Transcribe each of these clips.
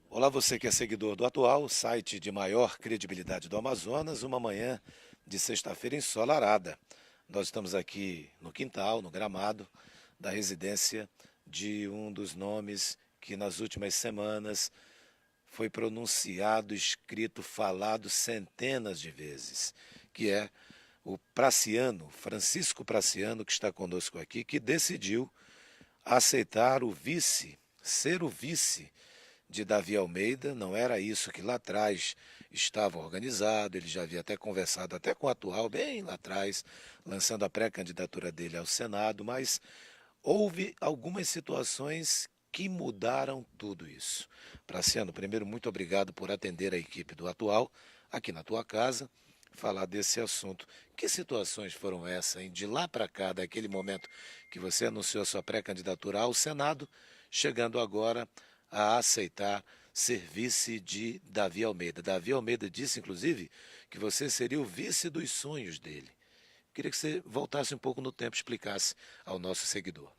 Olá, você que é seguidor do Atual, site de maior credibilidade do Amazonas, uma manhã de sexta-feira ensolarada. Nós estamos aqui no quintal, no gramado, da residência de um dos nomes que nas últimas semanas foi pronunciado, escrito, falado centenas de vezes, que é o Praciano, Francisco Praciano, que está conosco aqui, que decidiu aceitar o vice, ser o vice de Davi Almeida. Não era isso que lá atrás estava organizado, ele já havia até conversado até com o atual, bem lá atrás, lançando a pré-candidatura dele ao Senado, mas houve algumas situações que mudaram tudo isso. Praciano, primeiro, muito obrigado por atender a equipe do atual aqui na tua casa, falar desse assunto. Que situações foram essas, hein? De lá para cá, daquele momento que você anunciou a sua pré-candidatura ao Senado, chegando agora a aceitar ser vice de Davi Almeida. Davi Almeida disse, inclusive, que você seria o vice dos sonhos dele. Queria que você voltasse um pouco no tempo e explicasse ao nosso seguidor.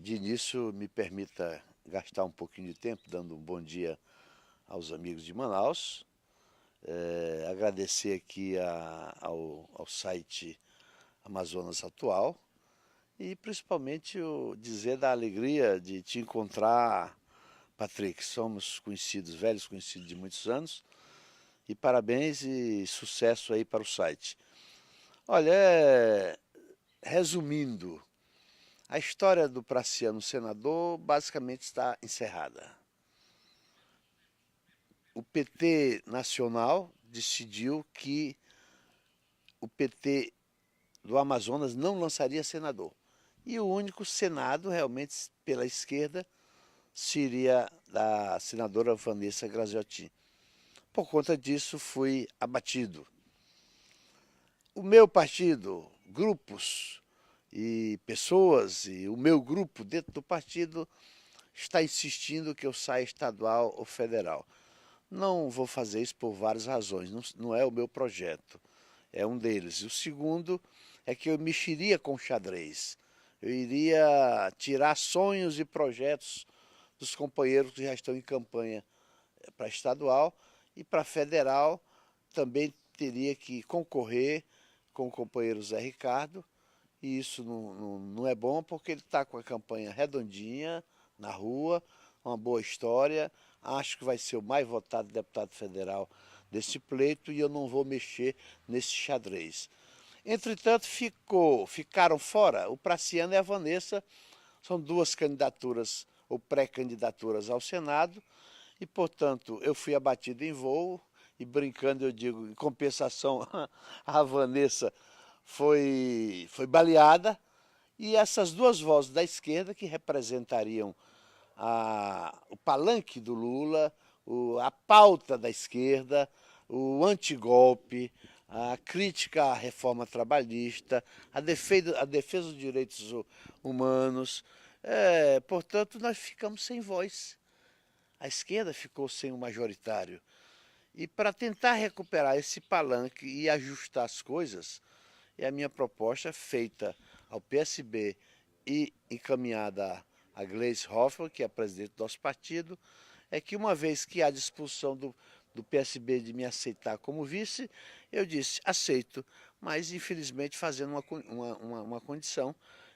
De início, me permita gastar um pouquinho de tempo dando um bom dia aos amigos de Manaus. Agradecer aqui ao site Amazonas Atual e principalmente dizer da alegria de te encontrar, Patrick. Somos conhecidos, velhos conhecidos de muitos anos, e parabéns e sucesso aí para o site. Olha, resumindo, a história do Praciano senador basicamente está encerrada. O PT nacional decidiu que o PT do Amazonas não lançaria senador. E o único senado realmente pela esquerda seria da senadora Vanessa Graziotin. Por conta disso fui abatido. O meu partido, grupos e pessoas e o meu grupo dentro do partido está insistindo que eu saia estadual ou federal. Não vou fazer isso por várias razões, não é o meu projeto, é um deles. E o segundo é que eu mexeria com xadrez. Eu iria tirar sonhos e projetos dos companheiros que já estão em campanha para estadual, e para federal também teria que concorrer com o companheiro Zé Ricardo, e isso não é bom porque ele está com a campanha redondinha na rua, uma boa história. Acho que vai ser o mais votado deputado federal desse pleito e eu não vou mexer nesse xadrez. Entretanto, ficaram fora o Praciano e a Vanessa. São duas candidaturas ou pré-candidaturas ao Senado e, portanto, eu fui abatido em voo e, brincando, eu digo, em compensação, a Vanessa foi baleada, e essas duas vozes da esquerda que representariam o palanque do Lula, a pauta da esquerda, o antigolpe, a crítica à reforma trabalhista, a defesa dos direitos humanos. Portanto, nós ficamos sem voz. A esquerda ficou sem o majoritário. E para tentar recuperar esse palanque e ajustar as coisas, é a minha proposta feita ao PSB e encaminhada a Gleisi Hoffmann, que é a presidente do nosso partido, é que uma vez que há disposição do PSB de me aceitar como vice, eu disse, aceito, mas infelizmente fazendo uma condição,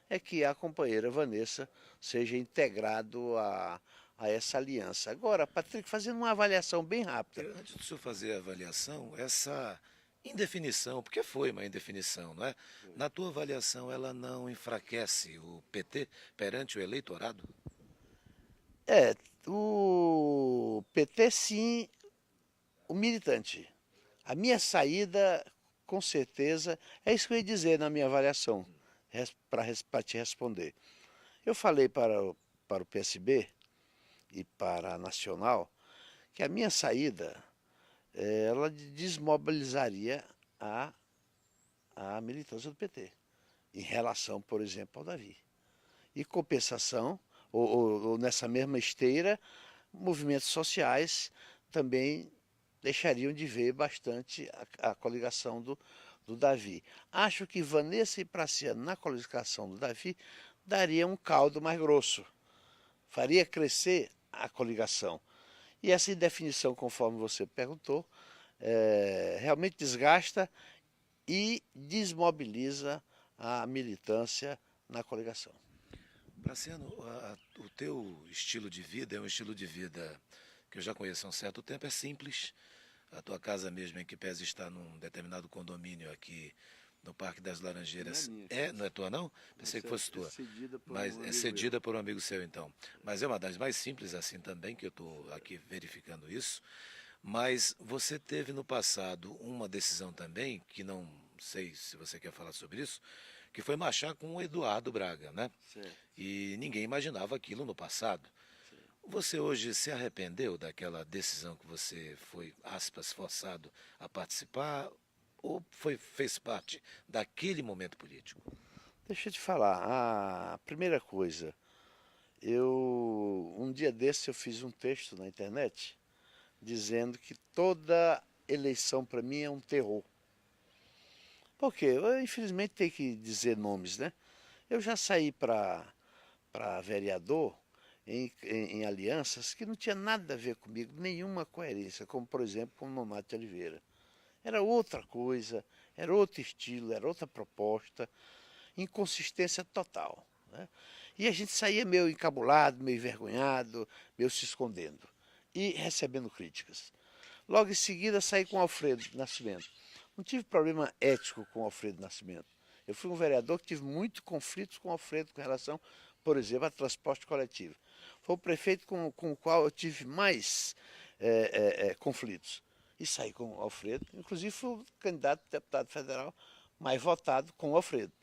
é que a companheira Vanessa seja integrado a essa aliança. Agora, Patrick, fazendo uma avaliação bem rápida. Antes do senhor fazer a avaliação, essa indefinição, porque foi uma indefinição, não é? Na tua avaliação, ela não enfraquece o PT perante o eleitorado? É, o PT sim, o militante. A minha saída, com certeza, é isso que eu ia dizer na minha avaliação, para te responder. Eu falei para o PSB e para a Nacional que a minha saída, ela desmobilizaria a militância do PT, em relação, por exemplo, ao Davi. E compensação, ou nessa mesma esteira, movimentos sociais também deixariam de ver bastante a coligação do Davi. Acho que Vanessa e Praciano, na coligação do Davi, daria um caldo mais grosso. Faria crescer a coligação. E essa indefinição, conforme você perguntou, realmente desgasta e desmobiliza a militância na coligação. Praciano, o teu estilo de vida é um estilo de vida que eu já conheço há um certo tempo, é simples. A tua casa mesmo, em que pese estar num determinado condomínio aqui no Parque das Laranjeiras, não é tua não? Pensei que fosse tua. Mas é cedida por um amigo seu então. Mas é uma das mais simples assim também, que eu estou aqui verificando isso. Mas você teve no passado uma decisão também, que não sei se você quer falar sobre isso, que foi marchar com o Eduardo Braga, né? Certo. E ninguém imaginava aquilo no passado. Você hoje se arrependeu daquela decisão que você foi, aspas, forçado a participar ou fez parte daquele momento político? Deixa eu te falar, a primeira coisa, um dia desse eu fiz um texto na internet dizendo que toda eleição para mim é um terror. Por quê? Eu, infelizmente tem que dizer nomes, né? Eu já saí para vereador em alianças que não tinha nada a ver comigo, nenhuma coerência, como por exemplo com o Nonato de Oliveira. Era outra coisa, era outro estilo, era outra proposta, inconsistência total, né? E a gente saía meio encabulado, meio envergonhado, meio se escondendo e recebendo críticas. Logo em seguida saí com Alfredo Nascimento. Não tive problema ético com Alfredo Nascimento. Eu fui um vereador que tive muitos conflitos com Alfredo com relação, por exemplo, a transporte coletivo. Foi o prefeito com o qual eu tive mais conflitos. E saí com Alfredo, inclusive fui o candidato a deputado federal mais votado com Alfredo.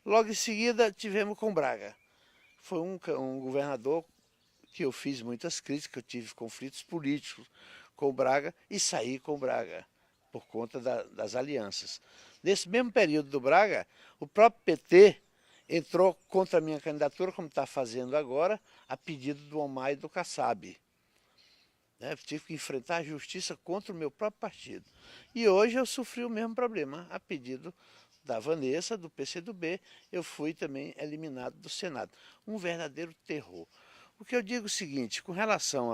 Logo em seguida tivemos com Braga. Foi um governador que eu fiz muitas críticas, eu tive conflitos políticos com o Braga e saí com o Braga, por conta das alianças. Nesse mesmo período do Braga, o próprio PT entrou contra a minha candidatura, como está fazendo agora, a pedido do Omar e do Kassab. Tive que enfrentar a justiça contra o meu próprio partido. E hoje eu sofri o mesmo problema, a pedido da Vanessa, do PCdoB, eu fui também eliminado do Senado. Um verdadeiro terror. O que eu digo é o seguinte, com relação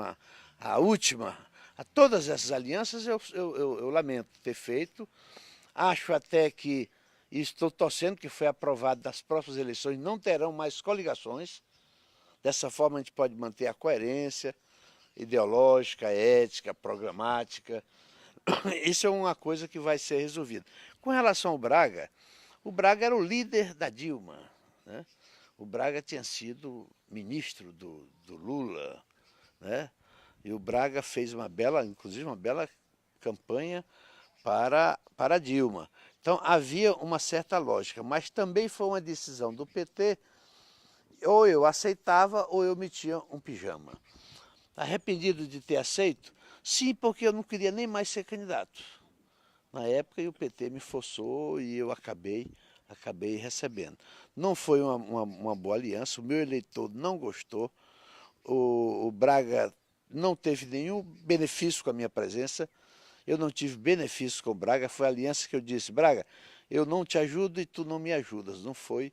à última, a todas essas alianças, eu lamento ter feito. Acho até que, e estou torcendo que foi aprovado, das próximas eleições não terão mais coligações. Dessa forma a gente pode manter a coerência ideológica, ética, programática. Isso é uma coisa que vai ser resolvida. Com relação ao Braga, o Braga era o líder da Dilma, né? O Braga tinha sido ministro do Lula, né? E o Braga fez inclusive uma bela campanha para a Dilma. Então havia uma certa lógica, mas também foi uma decisão do PT, ou eu aceitava ou eu metia um pijama. Arrependido de ter aceito? Sim, porque eu não queria nem mais ser candidato. Na época o PT me forçou e eu acabei recebendo. Não foi uma boa aliança, o meu eleitor não gostou, o Braga não teve nenhum benefício com a minha presença, eu não tive benefício com o Braga, foi a aliança que eu disse, Braga, eu não te ajudo e tu não me ajudas, não foi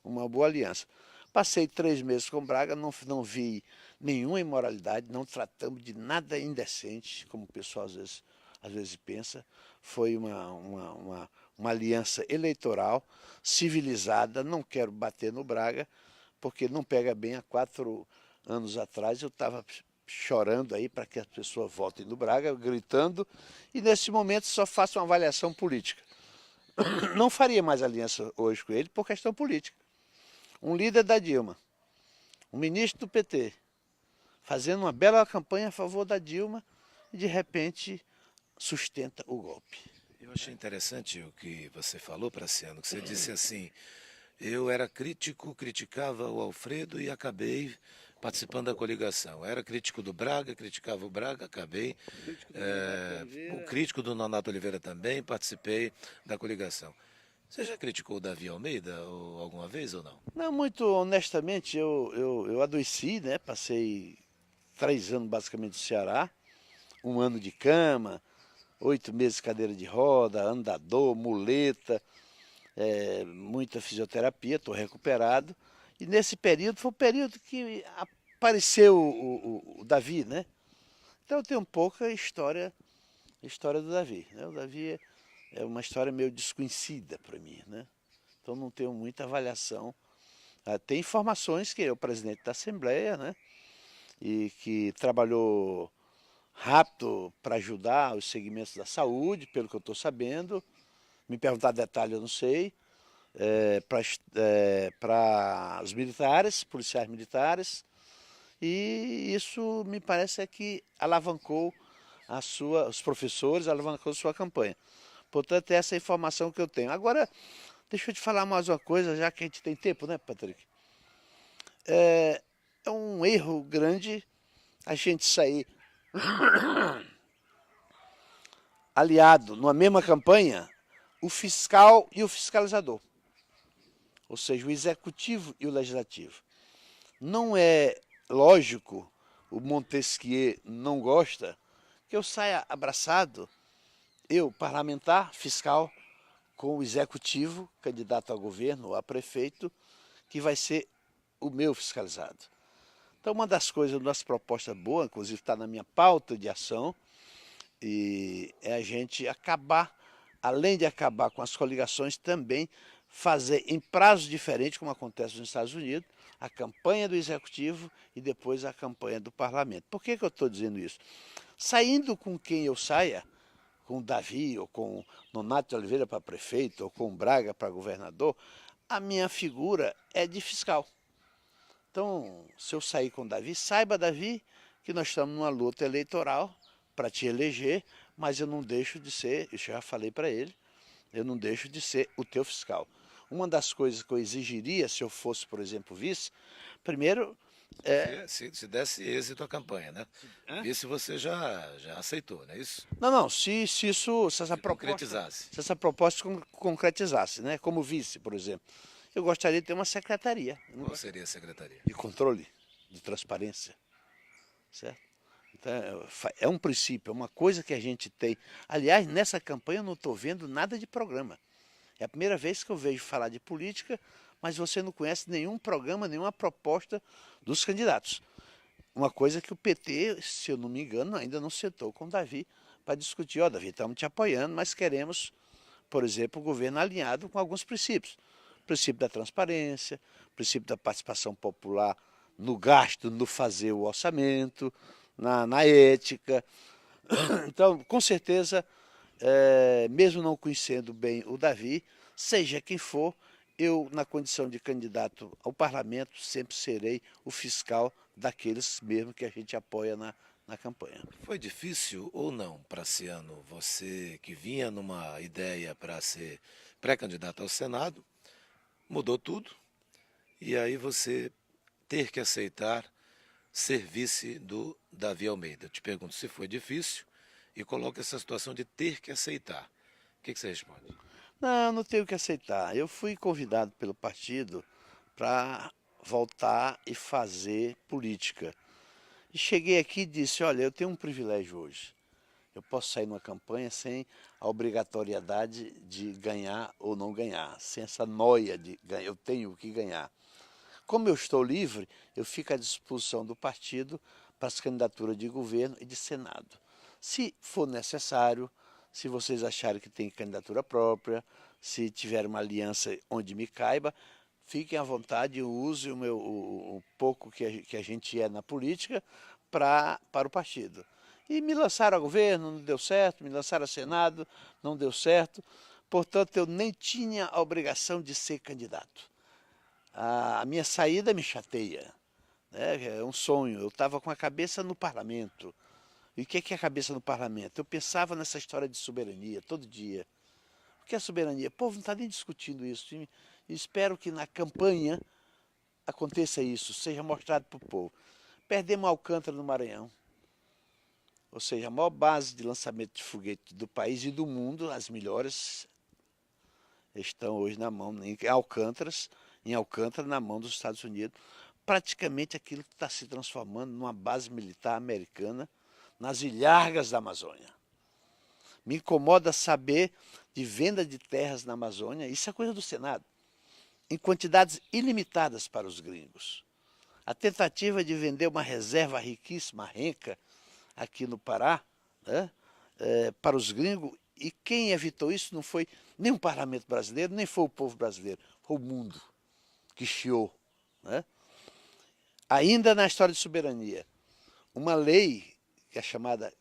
uma boa aliança. Passei 3 meses com o Braga, não vi nenhuma imoralidade, não tratamos de nada indecente, como o pessoal às vezes pensa. Foi uma aliança eleitoral, civilizada, não quero bater no Braga, porque não pega bem. Há 4 anos atrás eu estava chorando aí para que as pessoas votem no Braga, gritando, e nesse momento só faço uma avaliação política. Não faria mais aliança hoje com ele por questão política. Um líder da Dilma, um ministro do PT, fazendo uma bela campanha a favor da Dilma e de repente sustenta o golpe. Eu achei interessante o que você falou, Praciano, que você disse assim, eu era crítico, criticava o Alfredo e acabei participando da coligação. Era crítico do Braga, criticava o Braga, acabei. O crítico do Nonato Oliveira também, participei da coligação. Você já criticou o Davi Almeida alguma vez ou não? Não, muito honestamente, eu adoeci, né? Passei 3 anos basicamente no Ceará, 1 ano de cama, 8 meses de cadeira de roda, andador, muleta, muita fisioterapia, estou recuperado. E nesse período foi o período que pareceu o Davi, né? Então eu tenho um pouco a história do Davi, né? O Davi é uma história meio desconhecida para mim, né? Então não tenho muita avaliação. Tem informações que é o presidente da Assembleia, né? E que trabalhou rápido para ajudar os segmentos da saúde, pelo que eu estou sabendo. Me perguntar detalhe eu não sei. Para os militares, policiais militares. E isso me parece que alavancou os professores, alavancou a sua campanha. Portanto, essa é a informação que eu tenho. Agora, deixa eu te falar mais uma coisa, já que a gente tem tempo, né, Patrick? É um erro grande a gente sair aliado numa mesma campanha, o fiscal e o fiscalizador. Ou seja, o executivo e o legislativo. Não é lógico, o Montesquieu não gosta, que eu saia abraçado, eu, parlamentar, fiscal, com o executivo, candidato a governo ou a prefeito, que vai ser o meu fiscalizado. Então, uma das coisas, nossa proposta boa, inclusive está na minha pauta de ação, e é a gente acabar, além de acabar com as coligações, também fazer em prazos diferentes, como acontece nos Estados Unidos, a campanha do Executivo e depois a campanha do Parlamento. Por que eu estou dizendo isso? Saindo com quem eu saia, com o Davi, ou com Nonato de Oliveira para prefeito, ou com Braga para governador, a minha figura é de fiscal. Então, se eu sair com o Davi, saiba, Davi, que nós estamos numa luta eleitoral para te eleger, mas eu não deixo de ser, eu já falei para ele, eu não deixo de ser o teu fiscal. Uma das coisas que eu exigiria, se eu fosse, por exemplo, vice, primeiro... Se desse êxito a campanha, né? Vice você já aceitou, não é isso? Não, se essa Concretizasse. se essa proposta concretizasse, né? Como vice, por exemplo, eu gostaria de ter uma secretaria. Qual seria a secretaria? De controle, de transparência, certo? Então, é um princípio, é uma coisa que a gente tem. Aliás, nessa campanha eu não estou vendo nada de programa. É a primeira vez que eu vejo falar de política, mas você não conhece nenhum programa, nenhuma proposta dos candidatos. Uma coisa que o PT, se eu não me engano, ainda não sentou com o Davi para discutir. Ó, Davi, estamos te apoiando, mas queremos, por exemplo, o governo alinhado com alguns princípios. O princípio da transparência, o princípio da participação popular no gasto, no fazer o orçamento, na ética. Então, com certeza, mesmo não conhecendo bem o Davi, seja quem for, eu, na condição de candidato ao parlamento, sempre serei o fiscal daqueles mesmo que a gente apoia na campanha. Foi difícil ou não para esse ano, você que vinha numa ideia para ser pré-candidato ao Senado, mudou tudo, e aí você ter que aceitar ser vice do Davi Almeida. Eu te pergunto se foi difícil e coloca essa situação de ter que aceitar. O que você responde? Não, não tenho que aceitar. Eu fui convidado pelo partido para voltar e fazer política. E cheguei aqui e disse, olha, eu tenho um privilégio hoje. Eu posso sair numa campanha sem a obrigatoriedade de ganhar ou não ganhar, sem essa noia de ganhar, eu tenho que ganhar. Como eu estou livre, eu fico à disposição do partido para as candidaturas de governo e de Senado. Se for necessário, se vocês acharem que tem candidatura própria, se tiver uma aliança onde me caiba, fiquem à vontade, eu use o pouco que a gente é na política para o partido. E me lançaram a governo, não deu certo, me lançaram a Senado, não deu certo. Portanto, eu nem tinha a obrigação de ser candidato. A minha saída me chateia, né? É um sonho. Eu estava com a cabeça no parlamento. E o que é a cabeça no parlamento? Eu pensava nessa história de soberania todo dia. O que é soberania? O povo não está nem discutindo isso. E espero que na campanha aconteça isso, seja mostrado para o povo. Perdemos Alcântara no Maranhão. Ou seja, a maior base de lançamento de foguete do país e do mundo, as melhores, estão hoje na mão, em Alcântara, na mão dos Estados Unidos. Praticamente aquilo que está se transformando numa base militar americana nas ilhargas da Amazônia. Me incomoda saber de venda de terras na Amazônia, isso é coisa do Senado, em quantidades ilimitadas para os gringos. a tentativa de vender uma reserva riquíssima, renca, aqui no Pará, né, para os gringos, e quem evitou isso não foi nem o parlamento brasileiro, nem foi o povo brasileiro, foi o mundo que chiou. Né? Ainda na história de soberania, uma lei, que é chamada,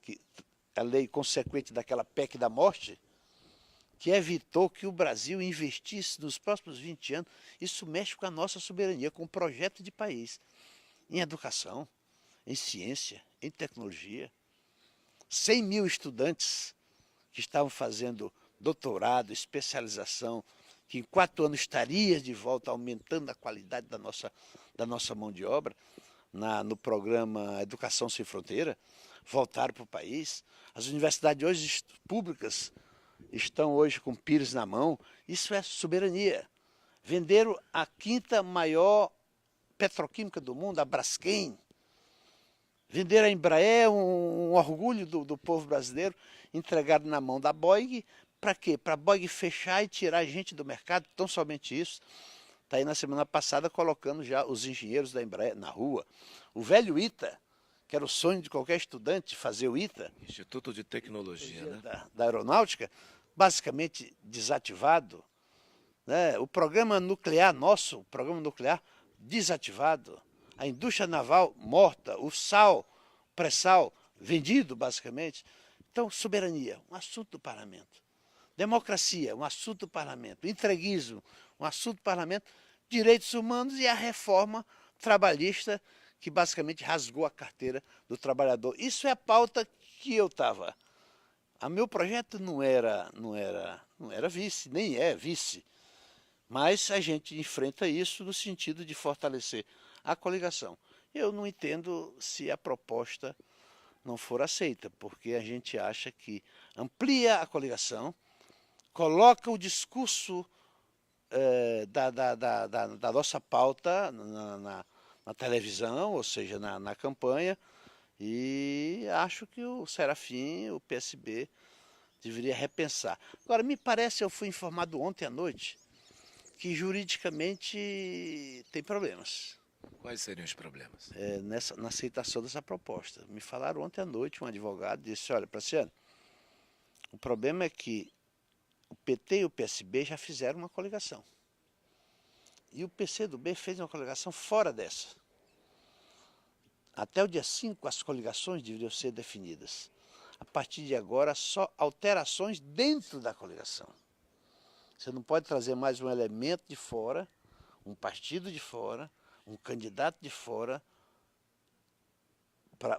a lei consequente daquela PEC da morte, que evitou que o Brasil investisse nos próximos 20 anos, isso mexe com a nossa soberania, com o projeto de país, em educação, em ciência, em tecnologia. 100 mil estudantes que estavam fazendo doutorado, especialização, que em 4 anos estaria de volta aumentando a qualidade da nossa mão de obra, no programa Educação Sem Fronteira, voltaram para o país. As universidades hoje públicas estão hoje com pires na mão. Isso é soberania. Venderam a 5ª maior petroquímica do mundo, a Braskem. Venderam a Embraer, um orgulho do povo brasileiro, entregaram na mão da Boeing. Para quê? Para a Boeing fechar e tirar a gente do mercado, tão somente isso. Está aí na semana passada colocando já os engenheiros da Embraer na rua. O velho ITA, que era o sonho de qualquer estudante, fazer o ITA. Instituto de Tecnologia, né? Da Aeronáutica, basicamente desativado. Né? O programa nuclear nosso, o programa nuclear desativado. A indústria naval morta, o sal, pré-sal, vendido basicamente. Então, soberania, um assunto do parlamento. Democracia, um assunto do parlamento. Entreguismo, um assunto do parlamento. Direitos humanos e a reforma trabalhista, que basicamente rasgou a carteira do trabalhador. Isso é a pauta que eu estava. O meu projeto não era vice, nem é vice. Mas a gente enfrenta isso no sentido de fortalecer a coligação. Eu não entendo se a proposta não for aceita, porque a gente acha que amplia a coligação, coloca o discurso da nossa pauta na televisão, ou seja, na campanha, e acho que o Serafim, o PSB, deveria repensar. Agora, me parece, eu fui informado ontem à noite, que juridicamente tem problemas. Quais seriam os problemas? Na aceitação dessa proposta. Me falaram ontem à noite, um advogado disse, olha, Praciano, o problema é que o PT e o PSB já fizeram uma coligação. E o PCdoB fez uma coligação fora dessa. Até o dia 5 as coligações deveriam ser definidas. A partir de agora, só alterações dentro da coligação. Você não pode trazer mais um elemento de fora, um partido de fora, um candidato de fora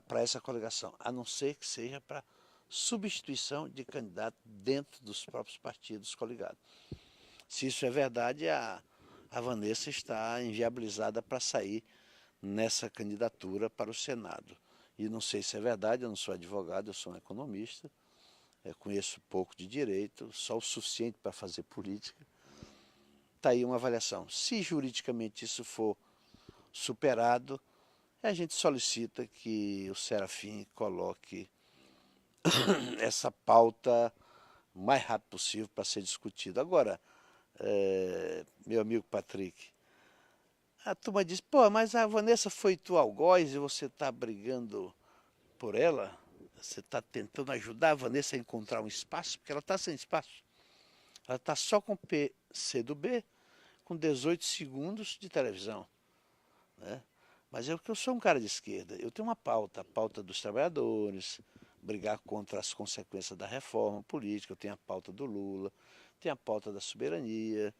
para essa coligação, a não ser que seja para substituição de candidato dentro dos próprios partidos coligados. Se isso é verdade, a Vanessa está inviabilizada para sair nessa candidatura para o Senado. E não sei se é verdade, eu não sou advogado, eu sou um economista, conheço pouco de direito, só o suficiente para fazer política. Está aí uma avaliação. Se juridicamente isso for superado, a gente solicita que o Serafim coloque essa pauta o mais rápido possível para ser discutida. Agora, meu amigo Patrick, a turma diz, pô, mas a Vanessa foi tua algoz e você está brigando por ela? Você está tentando ajudar a Vanessa a encontrar um espaço? Porque ela está sem espaço. Ela está só com PCdoB, com 18 segundos de televisão. Né? Mas eu sou um cara de esquerda, eu tenho uma pauta, a pauta dos trabalhadores, brigar contra as consequências da reforma política, eu tenho a pauta do Lula, tenho a pauta da soberania,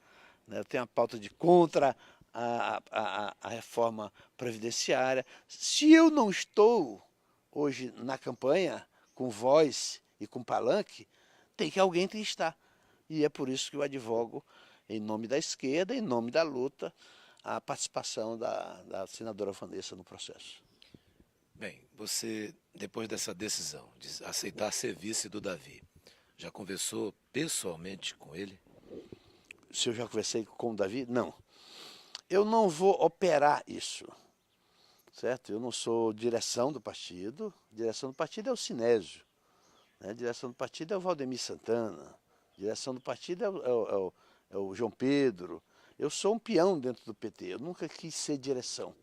né? Eu tenho a pauta de contra a reforma previdenciária. Se eu não estou hoje na campanha com voz e com palanque, alguém tem que estar. E é por isso que eu advogo, em nome da esquerda, em nome da luta, a participação da senadora Vanessa no processo. Bem, você, depois dessa decisão de aceitar ser vice do Davi, já conversou pessoalmente com ele? Se eu já conversei com o Davi? Não. Eu não vou operar isso, certo? Eu não sou direção do partido é o Sinésio, né? Direção do partido é o Valdemir Santana, direção do partido é o João Pedro. Eu sou um peão dentro do PT, eu nunca quis ser direção.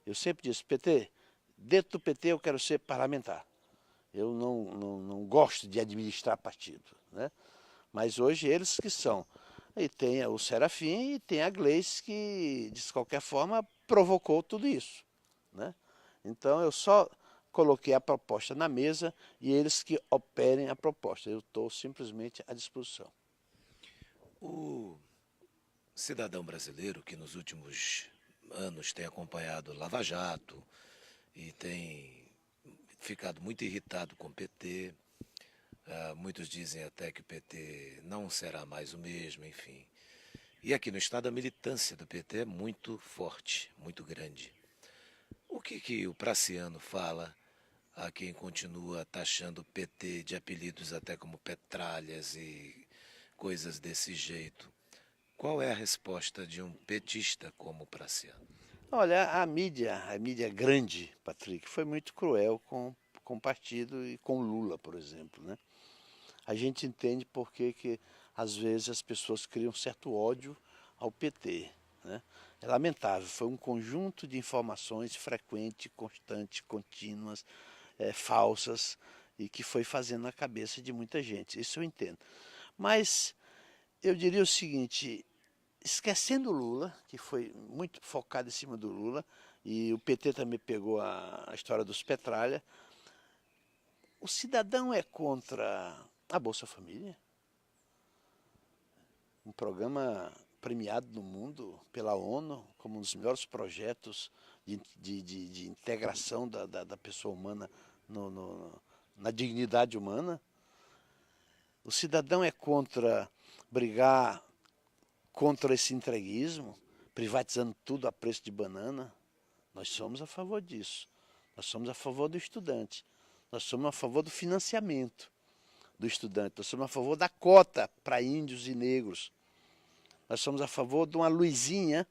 Eu sempre disse, PT, dentro do PT eu quero ser parlamentar. Eu não gosto de administrar partido, né? Mas hoje eles que são. E tem o Serafim e tem a Gleice que, de qualquer forma, provocou tudo isso, né? Então eu só coloquei a proposta na mesa e eles que operem a proposta. Eu estou simplesmente à disposição. O cidadão brasileiro que nos últimos anos tem acompanhado Lava Jato e tem ficado muito irritado com o PT, muitos dizem até que o PT não será mais o mesmo, enfim. E aqui no estado a militância do PT é muito forte, muito grande. O que o Praciano fala a quem continua taxando o PT de apelidos até como petralhas e coisas desse jeito? Qual é a resposta de um petista como o Praciano? Olha, a mídia grande, Patrick, foi muito cruel com o partido e com Lula, por exemplo, né? A gente entende por que às vezes as pessoas criam certo ódio ao PT, né? É lamentável, foi um conjunto de informações frequentes, constantes, contínuas, falsas, e que foi fazendo na cabeça de muita gente, isso eu entendo. Mas eu diria o seguinte, esquecendo o Lula, que foi muito focado em cima do Lula, e o PT também pegou a história dos Petralha, o cidadão é contra a Bolsa Família, um programa premiado no mundo pela ONU como um dos melhores projetos de integração da pessoa humana na dignidade humana. O cidadão é contra brigar contra esse entreguismo, privatizando tudo a preço de banana. Nós somos a favor disso. Nós somos a favor do estudante. Nós somos a favor do financiamento do estudante. Nós somos a favor da cota para índios e negros. Nós somos a favor de uma luzinha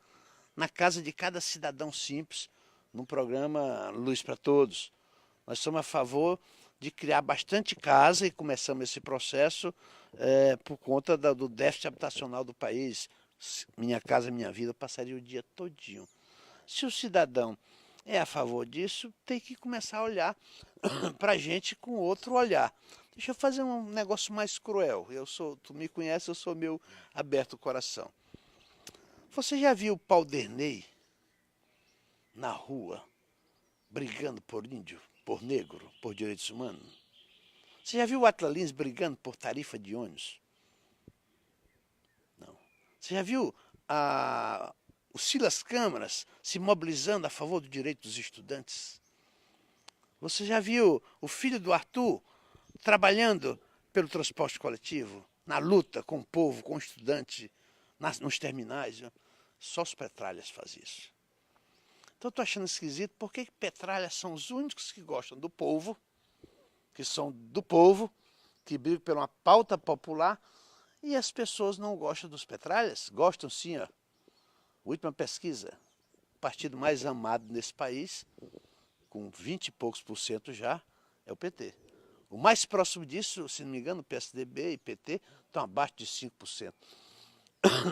na casa de cada cidadão simples, no programa Luz para Todos. Nós somos a favor de criar bastante casa e começamos esse processo por conta do déficit habitacional do país. Minha Casa Minha Vida, eu passaria o dia todinho. Se o cidadão é a favor disso, tem que começar a olhar para a gente com outro olhar. Deixa eu fazer um negócio mais cruel. Tu me conhece, eu sou meu aberto coração. Você já viu o Pauderney na rua brigando por índio, por negro, por direitos humanos? Você já viu o Atla Lins brigando por tarifa de ônibus? Não. Você já viu o Silas Câmaras se mobilizando a favor do direito dos estudantes? Você já viu o filho do Arthur trabalhando pelo transporte coletivo, na luta com o povo, com o estudante, nos terminais? Só os Petralhas fazem isso. Então eu estou achando esquisito porque Petralhas são os únicos que gostam do povo, que são do povo, que brigam por uma pauta popular, e as pessoas não gostam dos Petralhas. Gostam sim, ó. Última pesquisa, o partido mais amado nesse país, com 20 e poucos % já, é o PT. O mais próximo disso, se não me engano, o PSDB e PT estão abaixo de 5%.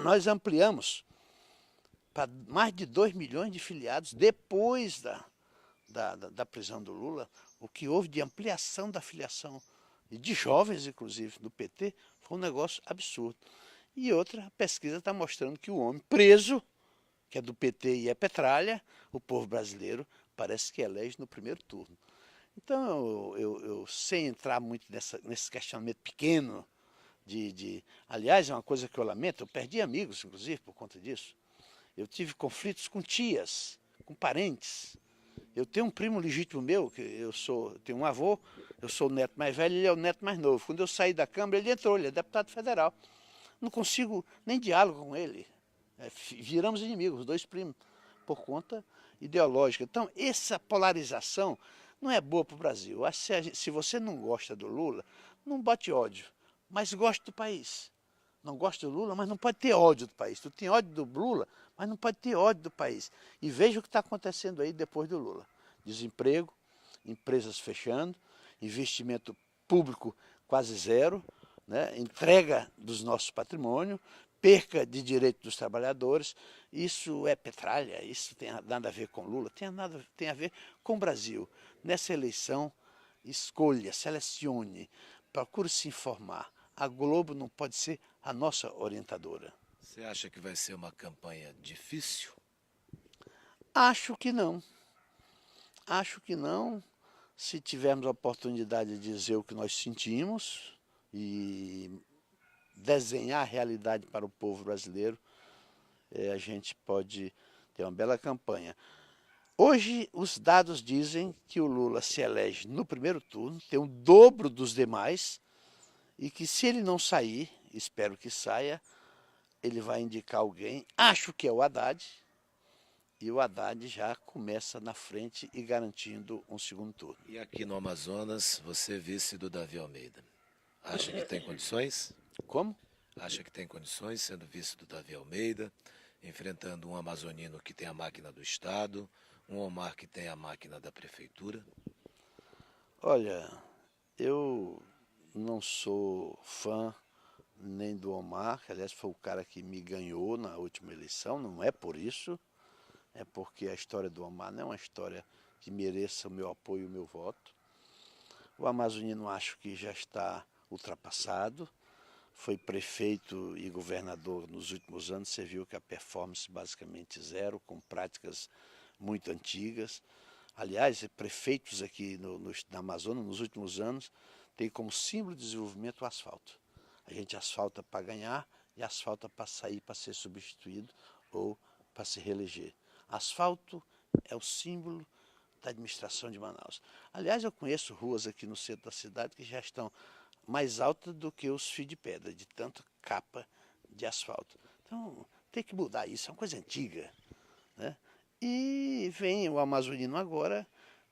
Nós ampliamos para mais de 2 milhões de filiados depois da prisão do Lula. O que houve de ampliação da filiação, e de jovens, inclusive, do PT, foi um negócio absurdo. E outra pesquisa está mostrando que o homem preso, que é do PT e é Petralha, o povo brasileiro parece que elege no primeiro turno. Então, eu sem entrar muito nesse questionamento pequeno, aliás, é uma coisa que eu lamento, eu perdi amigos, inclusive, por conta disso. Eu tive conflitos com tias, com parentes. Eu tenho um primo legítimo meu, que eu tenho um avô, eu sou o neto mais velho, ele é o neto mais novo. Quando eu saí da Câmara, ele entrou, ele é deputado federal. Não consigo nem diálogo com ele. Viramos inimigos, os dois primos, por conta ideológica. Então, essa polarização não é boa para o Brasil. Se você não gosta do Lula, não bote ódio, mas goste do país. Não gosta do Lula, mas não pode ter ódio do país. Tu tem ódio do Lula, mas não pode ter ódio do país. E veja o que está acontecendo aí depois do Lula. Desemprego, empresas fechando, investimento público quase zero, né? Entrega dos nossos patrimônios, perca de direito dos trabalhadores. Isso é petralha, isso tem nada a ver com Lula, tem a ver com o Brasil. Nessa eleição, escolha, selecione, procure se informar. A Globo não pode ser a nossa orientadora. Você acha que vai ser uma campanha difícil? Acho que não. Acho que não. Se tivermos a oportunidade de dizer o que nós sentimos e desenhar a realidade para o povo brasileiro, a gente pode ter uma bela campanha. Hoje, os dados dizem que o Lula se elege no primeiro turno, tem o dobro dos demais, e que se ele não sair, espero que saia, ele vai indicar alguém, acho que é o Haddad, e o Haddad já começa na frente e garantindo um segundo turno. E aqui no Amazonas, você é vice do Davi Almeida. Acha que tem condições? Como? Acha que tem condições, sendo vice do Davi Almeida, enfrentando um amazonino que tem a máquina do Estado, um Omar que tem a máquina da Prefeitura? Olha, eu não sou fã nem do Omar, que aliás foi o cara que me ganhou na última eleição, não é por isso, é porque a história do Omar não é uma história que mereça o meu apoio e o meu voto. O amazonino acho que já está ultrapassado, foi prefeito e governador nos últimos anos, você viu que a performance basicamente zero, com práticas muito antigas. Aliás, prefeitos aqui na Amazônia, nos últimos anos, têm como símbolo de desenvolvimento o asfalto. A gente asfalta para ganhar e asfalta para sair, para ser substituído ou para se reeleger. Asfalto é o símbolo da administração de Manaus. Aliás, eu conheço ruas aqui no centro da cidade que já estão mais altas do que os fios de pedra, de tanta capa de asfalto. Então, tem que mudar isso, é uma coisa antiga, né? E vem o amazonino agora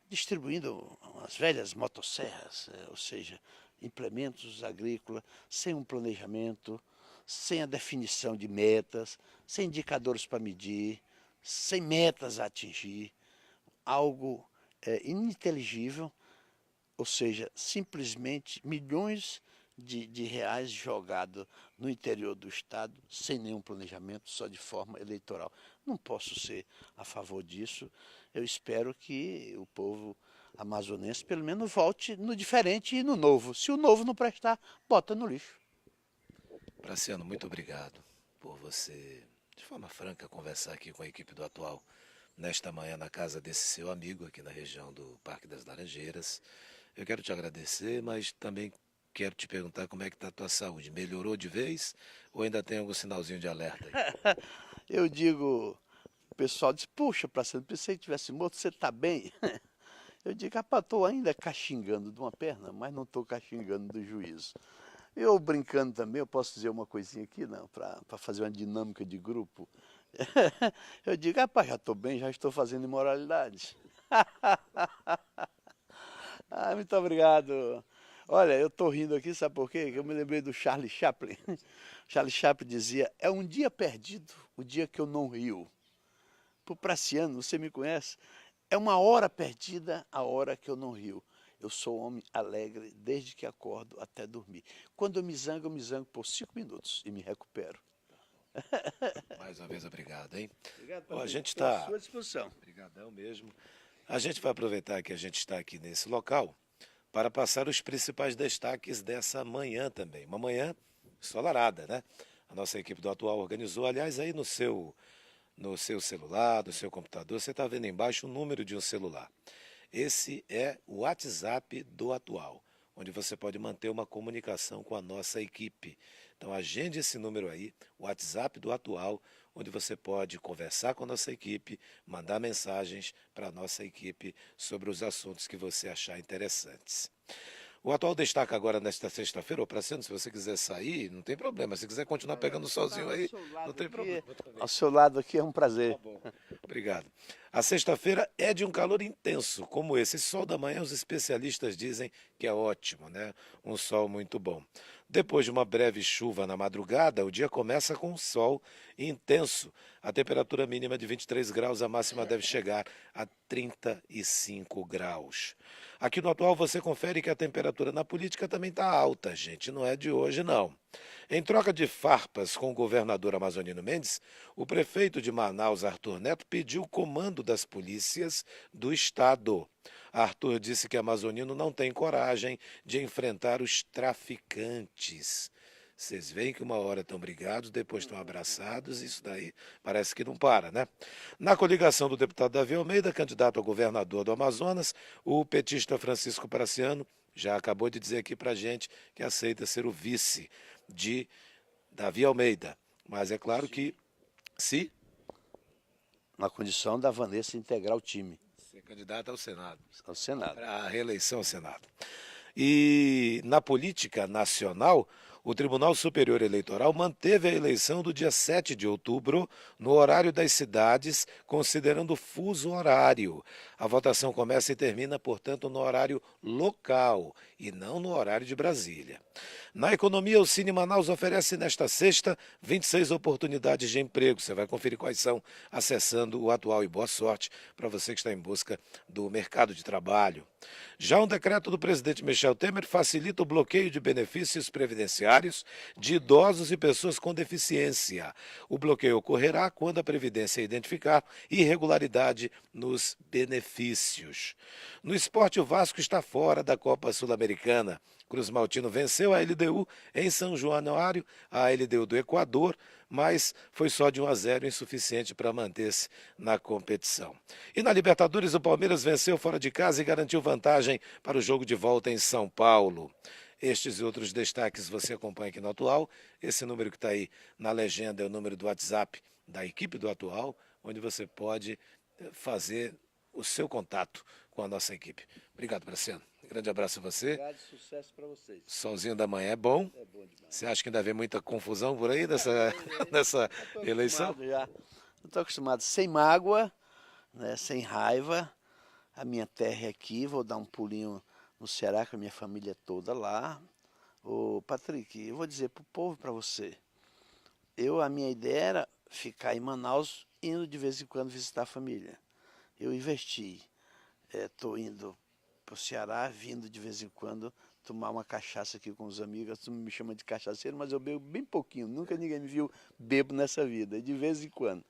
distribuindo as velhas motosserras, ou seja, implementos agrícolas, sem um planejamento, sem a definição de metas, sem indicadores para medir, sem metas a atingir, algo ininteligível, ou seja, simplesmente milhões de reais jogados no interior do Estado, sem nenhum planejamento, só de forma eleitoral. Não posso ser a favor disso. Eu espero que o povo amazonense, pelo menos, volte no diferente e no novo. Se o novo não prestar, bota no lixo. Praciano, muito obrigado por você, de forma franca, conversar aqui com a equipe do Atual nesta manhã na casa desse seu amigo aqui na região do Parque das Laranjeiras. Eu quero te agradecer, mas também quero te perguntar como é que está a tua saúde. Melhorou de vez ou ainda tem algum sinalzinho de alerta aí? Eu digo, o pessoal diz, puxa, Praciano, pensei que tivesse morto, você está bem? Eu digo, rapaz, estou ainda caxingando de uma perna, mas não estou caxingando do juízo. Eu brincando também, eu posso dizer uma coisinha aqui, não, para fazer uma dinâmica de grupo. Eu digo, rapaz, já estou bem, já estou fazendo imoralidade. Ah, muito obrigado. Olha, eu estou rindo aqui, sabe por quê? Eu me lembrei do Charlie Chaplin. Charlie Chaplin dizia, é um dia perdido, o dia que eu não rio. Para o Praciano, você me conhece? É uma hora perdida, a hora que eu não rio. Eu sou um homem alegre desde que acordo até dormir. Quando eu me zango por 5 minutos e me recupero. Mais uma vez, obrigado, hein? Obrigado, Ó, a gente estou à está... sua disposição. Obrigadão mesmo. A gente vai aproveitar que a gente está aqui nesse local para passar os principais destaques dessa manhã também. Uma manhã ensolarada, né? A nossa equipe do Atual organizou, aliás, aí no seu celular, no seu computador, você está vendo embaixo o número de um celular. Esse é o WhatsApp do Atual, onde você pode manter uma comunicação com a nossa equipe. Então agende esse número aí, o WhatsApp do Atual, onde você pode conversar com a nossa equipe, mandar mensagens para a nossa equipe sobre os assuntos que você achar interessantes. O Atual destaca agora nesta sexta-feira, ô Praciano, se você quiser sair, não tem problema. Se quiser continuar pegando solzinho aí, não tem problema. Ao seu lado aqui é um prazer. Tá bom. Obrigado. A sexta-feira é de um calor intenso, como esse. Esse sol da manhã, os especialistas dizem que é ótimo, né? Um sol muito bom. Depois de uma breve chuva na madrugada, o dia começa com um sol intenso. A temperatura mínima de 23 graus, a máxima deve chegar a 35 graus. Aqui no Atual você confere que a temperatura na política também está alta, gente, não é de hoje não. Em troca de farpas com o governador Amazonino Mendes, o prefeito de Manaus, Arthur Neto, pediu o comando das polícias do estado. Arthur disse que Amazonino não tem coragem de enfrentar os traficantes. Vocês veem que uma hora estão brigados, depois estão abraçados, isso daí parece que não para, né? Na coligação do deputado Davi Almeida, candidato a governador do Amazonas, o petista Francisco Paraciano já acabou de dizer aqui para a gente que aceita ser o vice de Davi Almeida. Mas é claro que se Na condição da Vanessa integrar o time ser candidato ao Senado, ao Senado. para a reeleição ao Senado. E na política nacional, o Tribunal Superior Eleitoral manteve a eleição do dia 7 de outubro no horário das cidades, considerando o fuso horário. A votação começa e termina, portanto, no horário local e não no horário de Brasília. Na economia, o Cine Manaus oferece nesta sexta 26 oportunidades de emprego. Você vai conferir quais são acessando o Atual, e boa sorte para você que está em busca do mercado de trabalho. Já um decreto do presidente Michel Temer facilita o bloqueio de benefícios previdenciários de idosos e pessoas com deficiência. O bloqueio ocorrerá quando a Previdência identificar irregularidade nos benefícios. No esporte, o Vasco está fora da Copa Sul-Americana. Cruz Maltino venceu a LDU em São Januário, a LDU do Equador, mas foi só de 1-0, insuficiente para manter-se na competição. E na Libertadores, o Palmeiras venceu fora de casa e garantiu vantagem para o jogo de volta em São Paulo. Estes e outros destaques você acompanha aqui no Atual. Esse número que está aí na legenda é o número do WhatsApp da equipe do Atual, onde você pode fazer o seu contato com a nossa equipe. Obrigado, Graciano. Grande abraço a você. Obrigado, sucesso para vocês. Solzinho da manhã é bom. É bom demais. Você acha que ainda vem muita confusão por aí nessa eleição? Estou acostumado sem mágoa, né, sem raiva. A minha terra é aqui, vou dar um pulinho no Ceará com a minha família toda lá. Ô, Patrick, eu vou dizer para o povo e para você. A minha ideia era ficar em Manaus, indo de vez em quando visitar a família. Eu investi. Estou indo para o Ceará, vindo de vez em quando tomar uma cachaça aqui com os amigos. Tu me chama de cachaceiro, mas eu bebo bem pouquinho. Nunca ninguém me viu bebo nessa vida, de vez em quando.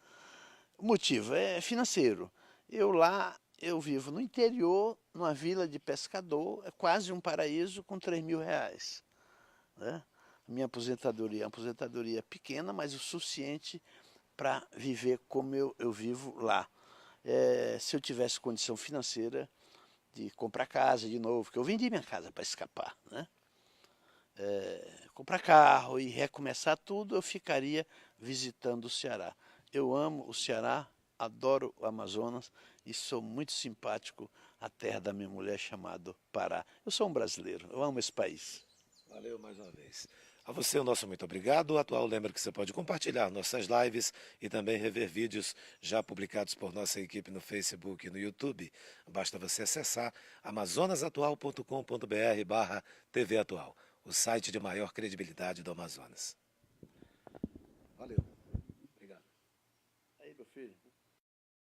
O motivo é financeiro. Eu vivo no interior, numa vila de pescador, é quase um paraíso com 3 mil reais. Né? Minha aposentadoria é uma aposentadoria pequena, mas o suficiente para viver como eu vivo lá. Se eu tivesse condição financeira de comprar casa de novo, porque eu vendi minha casa para escapar, né? Comprar carro e recomeçar tudo, eu ficaria visitando o Ceará. Eu amo o Ceará, adoro o Amazonas e sou muito simpático à terra da minha mulher chamada Pará. Eu sou um brasileiro, eu amo esse país. Valeu mais uma vez. A você, o nosso muito obrigado. O Atual lembra que você pode compartilhar nossas lives e também rever vídeos já publicados por nossa equipe no Facebook e no YouTube. Basta você acessar amazonasatual.com.br/TV Atual, o site de maior credibilidade do Amazonas. Valeu. Obrigado. Aí, meu filho.